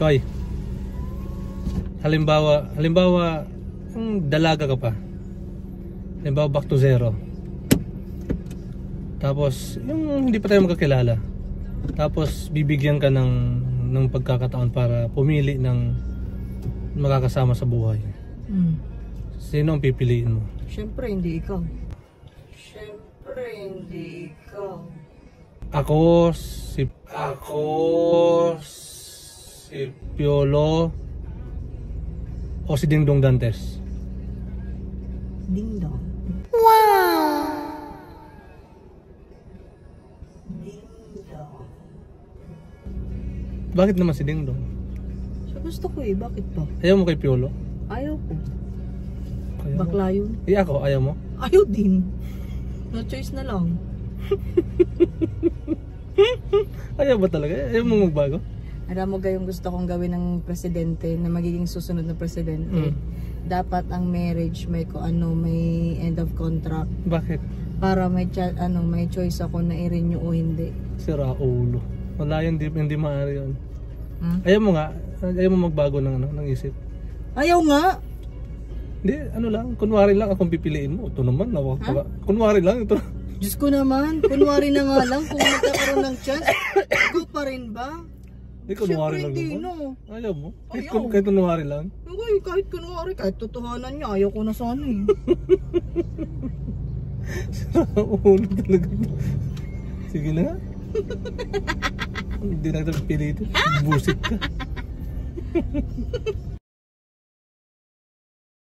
Koy. Halimbawa, dalaga ka pa. Halimbawa, back to zero. Tapos, yung hindi pa tayo magkakilala. Tapos, bibigyan ka ng pagkakataon para pumili ng makakasama sa buhay. Sino ang pipiliin mo? Siyempre, hindi ikaw. Siyempre, hindi ikaw. Ako si Piolo o si Dingdong Dantes. Dingdong. Wow! Dingdong. Bakit naman si Dingdong? So, gusto ko eh. Bakit pa? Ayaw mo kay Piolo? Ayaw ko. Ayaw Bakla yun. Ako, ayaw mo? Ayaw din. No choice na lang. Ayaw ba talaga? Ayaw mo magbago? Alam mo gayong gusto kong gawin ng presidente na magiging susunod na presidente. Dapat ang marriage may may end of contract. Bakit? Para may may choice ako na i-renew o hindi. Sira ulo. Wala yun, hindi maaari yun. Ayaw mo magbago ng isip. Ayaw nga! Hindi, kunwari lang akong pipiliin mo. Ito naman, kunwari lang ito. Diyos ko naman, kunwari na nga lang kung magkakaroon ng chance, ikaw pa rin ba? Hindi, kunwari lang Siyempre, naman. no. Ayaw mo? Ayaw. Kahit kunwari lang. Okay, kahit kunwari, kahit totohanan niya, ayaw ko na sana eh. Sira ulo talaga. Sige na nga. Hindi na ito pilitin. Busit ka.